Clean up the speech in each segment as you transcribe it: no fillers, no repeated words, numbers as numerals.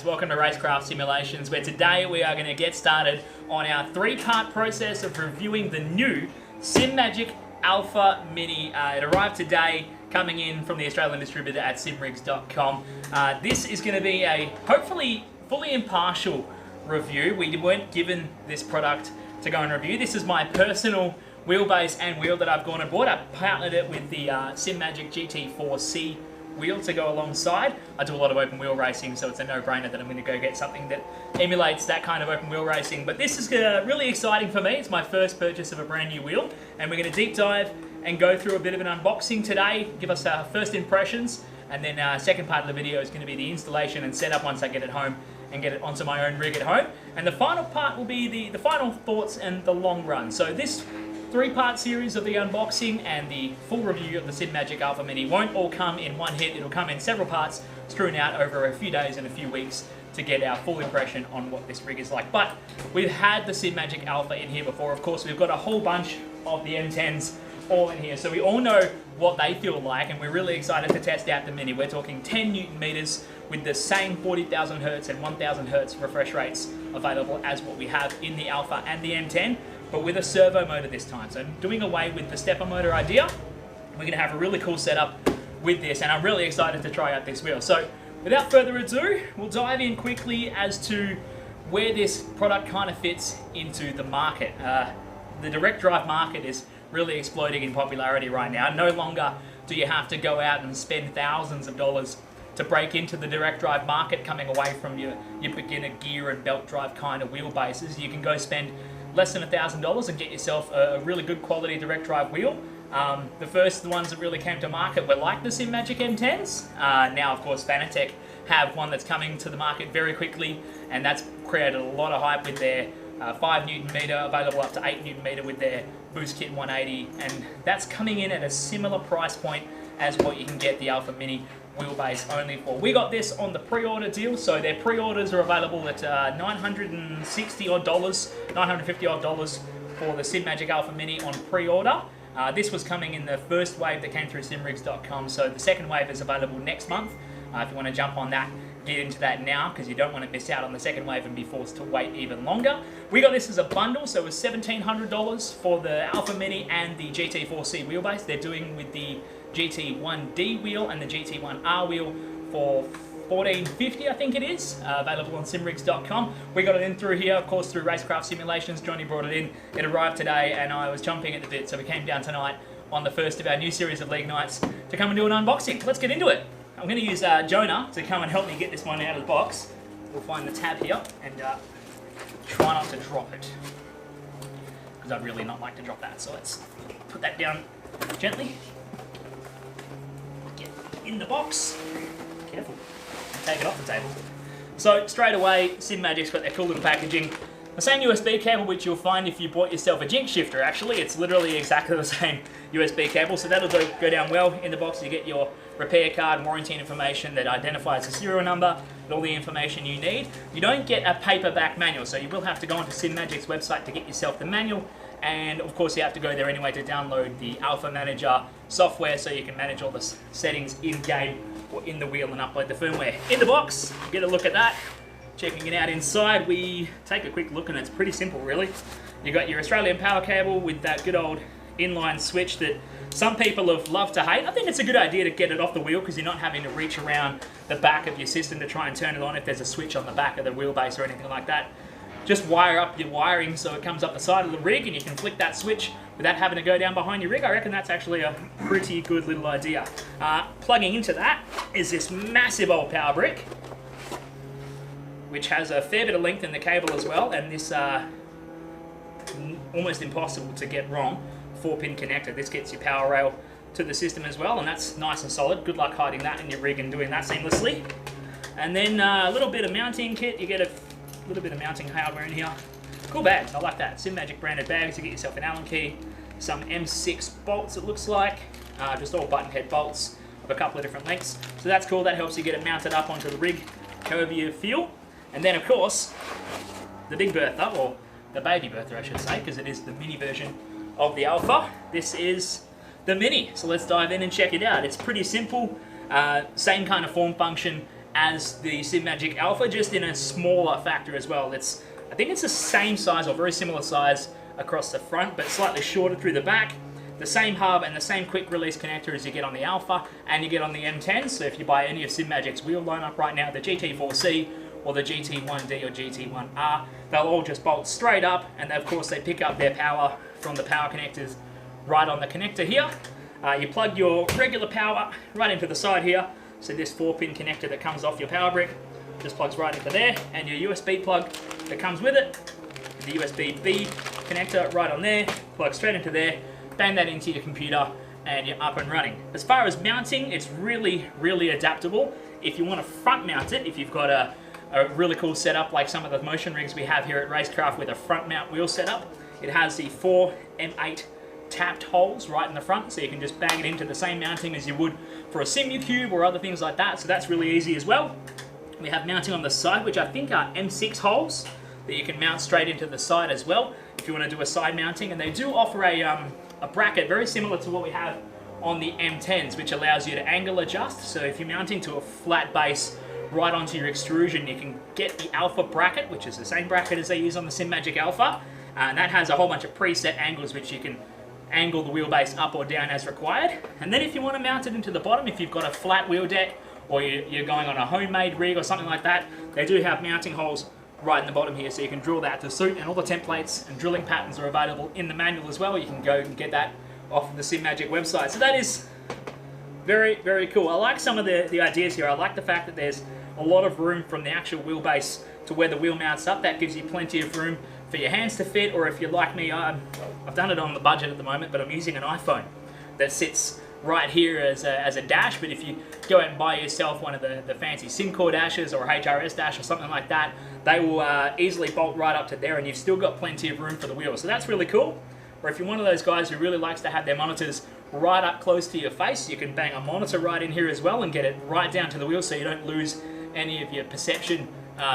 guys, welcome to Racecraft Simulations, where today we are going to get started on our three-part process of reviewing the new SimMagic Alpha Mini. It arrived today, coming in from the Australian distributor at simrigs.com. This is going to be a hopefully fully impartial review. We weren't given this product to go and review. This is my personal wheelbase and wheel that I've gone and bought. I've partnered it with the SimMagic GT4C wheel to go alongside. I do a lot of open wheel racing, so it's a no-brainer that I'm going to go get something that emulates that kind of open wheel racing. But this is really exciting for me. It's my first purchase of a brand new wheel, and we're going to deep dive and go through a bit of an unboxing today, give us our first impressions, and then our second part of the video is going to be the installation and setup once I get it home and get it onto my own rig at home. And the final part will be the final thoughts and the long run. So this three-part series of the unboxing and the full review of the SimMagic Alpha Mini won't all come in one hit. It'll come in several parts strewn out over a few days and a few weeks to get our full impression on what this rig is like. But we've had the SimMagic Alpha in here before. Of course, we've got a whole bunch of the M10s all in here, so we all know what they feel like, and we're really excited to test out the Mini. We're talking 10 Newton meters with the same 40,000 hertz and 1,000 hertz refresh rates available as what we have in the Alpha and the M10, but with a servo motor this time. So doing away with the stepper motor idea, we're going to have a really cool setup with this, and I'm really excited to try out this wheel. So without further ado, we'll dive in quickly as to where this product kind of fits into the market. The direct drive market is really exploding in popularity right now. No longer do you have to go out and spend thousands of dollars to break into the direct drive market, coming away from your beginner gear and belt drive kind of wheelbases. You can go spend less than $1,000 and get yourself a really good quality direct drive wheel. The first ones that really came to market were like the SimMagic M10s. Now, of course, Fanatec have one that's coming to the market very quickly, and that's created a lot of hype with their 5 Newton meter, available up to 8 Newton meter with their Boost Kit 180, and that's coming in at a similar price point as what you can get the Alpha Mini wheelbase only for. We got this on the pre-order deal, so their pre-orders are available at $960 odd, $950 odd for the SimMagic Alpha Mini on pre-order. This was coming in the first wave that came through simrigs.com, so the second wave is available next month. If you want to jump on that, get into that now, because you don't want to miss out on the second wave and be forced to wait even longer. We got this as a bundle, so it was $1,700 for the Alpha Mini and the GT4C wheelbase. They're doing with the GT1D wheel and the GT1R wheel for $1,450, I think it is, available on simrigs.com. We got it in through here, of course, through Racecraft Simulations. Johnny brought it in. It arrived today, and I was jumping at the bit, so we came down tonight on the first of our new series of League Nights to come and do an unboxing. Let's get into it. I'm going to use Jonah to come and help me get this one out of the box. We'll find the tab here and try not to drop it, because I'd really not like to drop that. So let's put that down gently. Get in the box. Careful. Take it off the table. So straight away, SimMagic's got their cool little packaging. The same USB cable which you'll find if you bought yourself a Jinx shifter, actually. It's literally exactly the same USB cable, so that'll go down well in the box. You get your repair card, warranty information that identifies the serial number, and all the information you need. You don't get a paperback manual, so you will have to go onto SimMagic's website to get yourself the manual, and of course you have to go there anyway to download the Alpha Manager software so you can manage all the settings in-game or in the wheel and upload the firmware. In the box, get a look at that. Checking it out inside, we take a quick look and it's pretty simple really. You got your Australian power cable with that good old inline switch that some people have loved to hate. I think it's a good idea to get it off the wheel, because you're not having to reach around the back of your system to try and turn it on if there's a switch on the back of the wheelbase or anything like that. Just wire up your wiring so it comes up the side of the rig and you can flick that switch without having to go down behind your rig. I reckon that's actually a pretty good little idea. Plugging into that is this massive old power brick, which has a fair bit of length in the cable as well, and this almost impossible to get wrong 4-pin connector. This gets your power rail to the system as well, and that's nice and solid. Good luck hiding that in your rig and doing that seamlessly. And then a little bit of mounting kit. You get a little bit of mounting hardware in here. Cool bags, I like that. SimMagic branded bags. You get yourself an Allen key, some M6 bolts it looks like, just all button head bolts of a couple of different lengths. So that's cool, that helps you get it mounted up onto the rig however you feel. And then of course, the big Bertha, or the baby Bertha I should say, because it is the mini version of the Alpha. This is the Mini, so let's dive in and check it out. It's pretty simple, same kind of form function as the SimMagic Alpha, just in a smaller factor as well. I think it's the same size or very similar size across the front, but slightly shorter through the back. The same hub and the same quick release connector as you get on the Alpha and you get on the M10. So if you buy any of SimMagic's wheel lineup right now, the GT4C or the GT1D or GT1R, they'll all just bolt straight up, and of course they pick up their power from the power connectors right on the connector here. You plug your regular power right into the side here. So this 4-pin connector that comes off your power brick just plugs right into there, and your USB plug that comes with it, the USB-B connector right on there, plugs straight into there, bang that into your computer, and you're up and running. As far as mounting, it's really, really adaptable. If you want to front mount it, if you've got a really cool setup like some of the motion rigs we have here at Racecraft with a front mount wheel setup, it has the 4 M8 tapped holes right in the front, so you can just bang it into the same mounting as you would for a SimuCube or other things like that, so that's really easy as well. We have mounting on the side, which I think are M6 holes that you can mount straight into the side as well if you want to do a side mounting, and they do offer a bracket very similar to what we have on the M10s, which allows you to angle adjust. So if you're mounting to a flat base right onto your extrusion, you can get the Alpha bracket, which is the same bracket as they use on the SimMagic Alpha, and that has a whole bunch of preset angles which you can angle the wheelbase up or down as required. And then if you want to mount it into the bottom, if you've got a flat wheel deck or you're going on a homemade rig or something like that, they do have mounting holes right in the bottom here, so you can drill that to suit, and all the templates and drilling patterns are available in the manual as well. You can go and get that off of the SimMagic website. So that is very, very cool. I like some of the ideas here. I like the fact that there's a lot of room from the actual wheelbase to where the wheel mounts up. That gives you plenty of room for your hands to fit, or if you're like me, I've done it on the budget at the moment, but I'm using an iPhone that sits right here as a dash. But if you go out and buy yourself one of the fancy SimCore dashes or HRS dash or something like that, they will easily bolt right up to there, and you've still got plenty of room for the wheel. So that's really cool. Or if you're one of those guys who really likes to have their monitors right up close to your face, you can bang a monitor right in here as well and get it right down to the wheel, so you don't lose any of your perception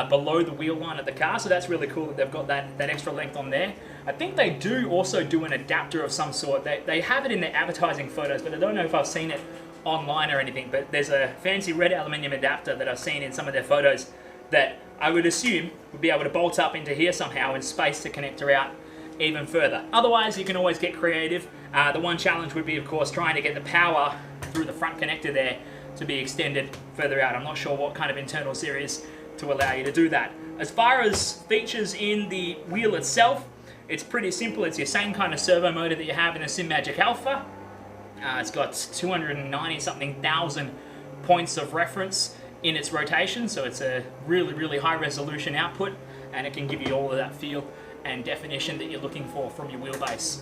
below the wheel line of the car. So that's really cool that they've got that extra length on there. I think they do also do an adapter of some sort. They have it in their advertising photos, but I don't know if I've seen it online or anything. But there's a fancy red aluminium adapter that I've seen in some of their photos that I would assume would be able to bolt up into here somehow and space the connector out even further. Otherwise, you can always get creative. The one challenge would be, of course, trying to get the power through the front connector there to be extended further out. I'm not sure what kind of internal series to allow you to do that. As far as features in the wheel itself, it's pretty simple. It's your same kind of servo motor that you have in a SimMagic Alpha. It's got 290 something thousand points of reference in its rotation, so it's a really, really high resolution output, and it can give you all of that feel and definition that you're looking for from your wheelbase.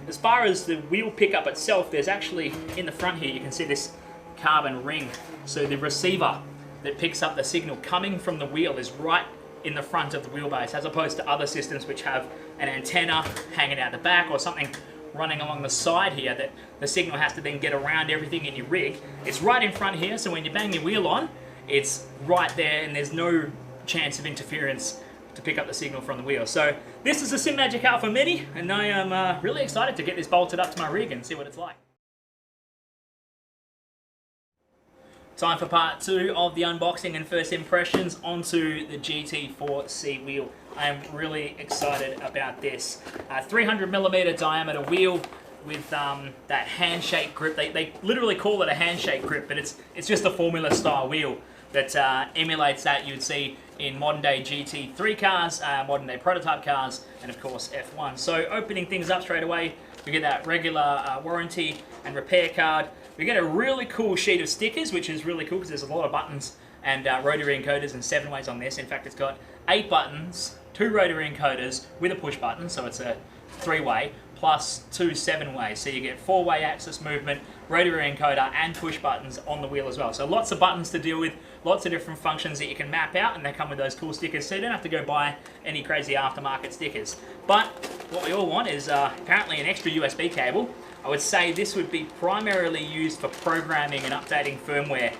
As far as the wheel pickup itself, there's actually, in the front here, you can see this carbon ring. So the receiver that picks up the signal coming from the wheel is right in the front of the wheelbase, as opposed to other systems which have an antenna hanging out the back or something running along the side here that the signal has to then get around everything in your rig. It's right in front here, so when you bang your wheel on, it's right there and there's no chance of interference to pick up the signal from the wheel. So this is the SimMagic Alpha Mini, and I am really excited to get this bolted up to my rig and see what it's like. Time for part 2 of the unboxing and first impressions onto the GT4C wheel. I am really excited about this. 300mm diameter wheel with that handshake grip. They literally call it a handshake grip, but it's just a formula style wheel that emulates that you'd see in modern day GT3 cars, modern day prototype cars, and of course F1. So opening things up straight away, we get that regular warranty and repair card. We get a really cool sheet of stickers, which is really cool because there's a lot of buttons and rotary encoders and 7 ways on this. In fact, it's got 8 buttons, 2 rotary encoders with a push button, so it's a 3-way, plus 2 7-ways. So you get 4-way axis movement, rotary encoder, and push buttons on the wheel as well. So lots of buttons to deal with, lots of different functions that you can map out, and they come with those cool stickers, so you don't have to go buy any crazy aftermarket stickers. But what we all want is apparently an extra USB cable. I would say this would be primarily used for programming and updating firmware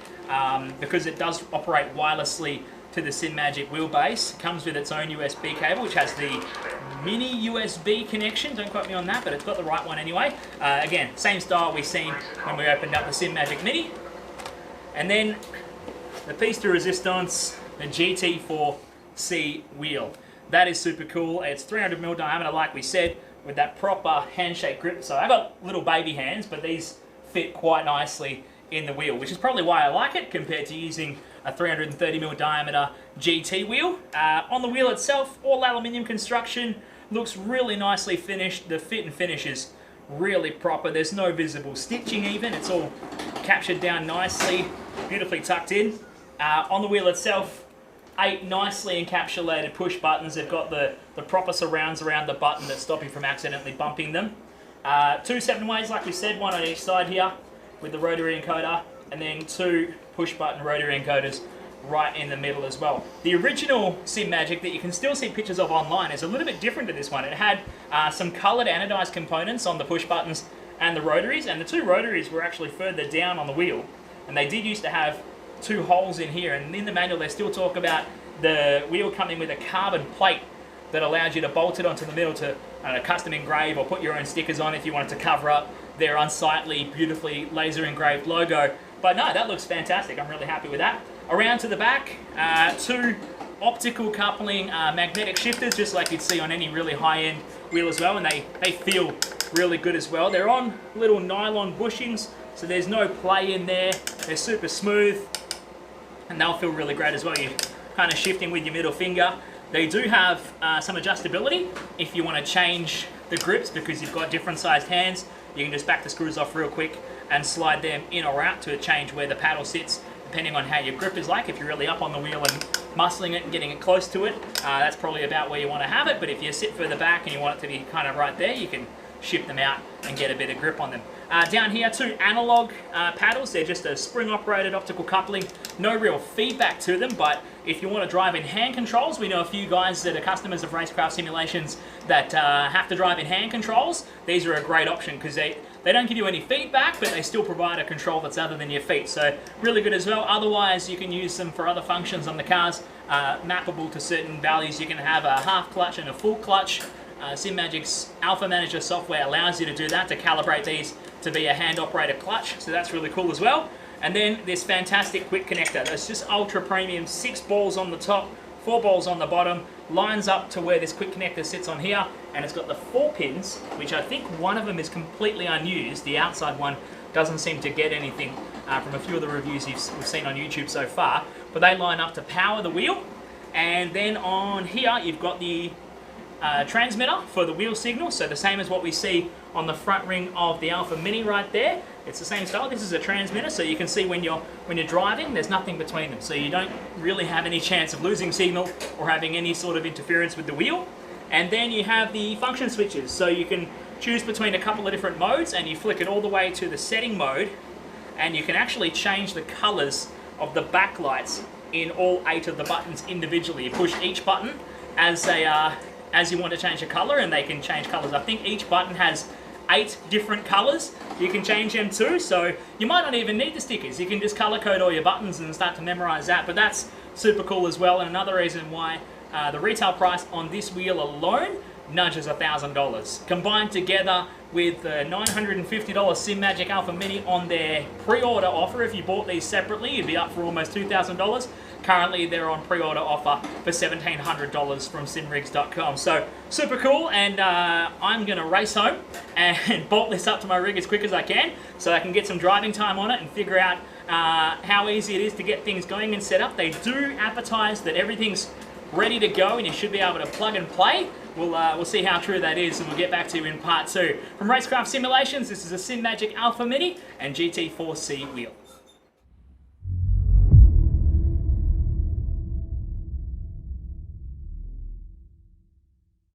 because it does operate wirelessly to the SimMagic wheelbase. It comes with its own USB cable, which has the mini USB connection. Don't quote me on that, but it's got the right one anyway. Again, same style we've seen when we opened up the SimMagic Mini. And then the piece de resistance, the GT4C wheel. That is super cool. It's 300mm diameter, like we said, with that proper handshake grip. So I got little baby hands, but these fit quite nicely in the wheel, which is probably why I like it compared to using a 330mm diameter GT wheel. On the wheel itself, all aluminium construction, looks really nicely finished. The fit and finish is really proper. There's no visible stitching even. It's all captured down nicely, beautifully tucked in. On the wheel itself, 8 nicely encapsulated push buttons. They've got the proper surrounds around the button that stop you from accidentally bumping them. 2 7-ways, like we said, one on each side here with the rotary encoder, and then 2 push button rotary encoders right in the middle as well. The original SimMagic that you can still see pictures of online is a little bit different to this one. It had some coloured anodized components on the push buttons and the rotaries, and the 2 rotaries were actually further down on the wheel, and they did used to have 2 holes in here, and in the manual they still talk about the wheel coming with a carbon plate that allows you to bolt it onto the middle to custom engrave or put your own stickers on if you wanted to cover up their unsightly, beautifully laser engraved logo. But no, that looks fantastic. I'm really happy with that. Around to the back, 2 optical coupling magnetic shifters, just like you'd see on any really high-end wheel as well, and they feel really good as well. They're on little nylon bushings, so there's no play in there. They're super smooth, and they'll feel really great as well. You're kind of shifting with your middle finger. They do have some adjustability if you want to change the grips, because you've got different sized hands. You can just back the screws off real quick and slide them in or out to change where the paddle sits, depending on how your grip is like. If you're really up on the wheel and muscling it and getting it close to it, that's probably about where you want to have it. But if you sit further back and you want it to be kind of right there, you can shift them out and get a bit of grip on them. Down here, 2 analog paddles. They're just a spring-operated optical coupling. No real feedback to them, but if you want to drive in hand controls, we know a few guys that are customers of Racecraft Simulations that have to drive in hand controls. These are a great option because they don't give you any feedback, but they still provide a control that's other than your feet. So really good as well. Otherwise, you can use them for other functions on the cars, mappable to certain values. You can have a half clutch and a full clutch. SimMagic's Alpha Manager software allows you to do that, to calibrate these to be a hand-operated clutch, so that's really cool as well. And then this fantastic quick connector. That's just ultra premium, 6 balls on the top, 4 balls on the bottom, lines up to where this quick connector sits on here, and it's got the 4 pins, which I think one of them is completely unused. The outside one doesn't seem to get anything from a few of the reviews we've seen on YouTube so far, but they line up to power the wheel. And then on here, you've got the transmitter for the wheel signal, so the same as what we see on the front ring of the Alpha Mini right there. It's the same style. This is a transmitter, so you can see when you're driving, there's nothing between them, so you don't really have any chance of losing signal or having any sort of interference with the wheel. And then you have the function switches, so you can choose between a couple of different modes, and you flick it all the way to the setting mode, and you can actually change the colors of the backlights in all 8 of the buttons individually. You push each button as you want to change the color, and they can change colors. I think each button has 8 different colors. You can change them too, so you might not even need the stickers. You can just color code all your buttons and start to memorize that, but that's super cool as well. And another reason why the retail price on this wheel alone nudges $1,000. Combined together with the $950 SimMagic Alpha Mini on their pre-order offer, if you bought these separately, you'd be up for almost $2,000. Currently, they're on pre-order offer for $1,700 from simrigs.com. So, super cool, and I'm going to race home and bolt this up to my rig as quick as I can so I can get some driving time on it and figure out how easy it is to get things going and set up. They do advertise that everything's ready to go and you should be able to plug and play. We'll see how true that is, and we'll get back to you in part 2. From Racecraft Simulations, this is a SimMagic Alpha Mini and GT4C wheel.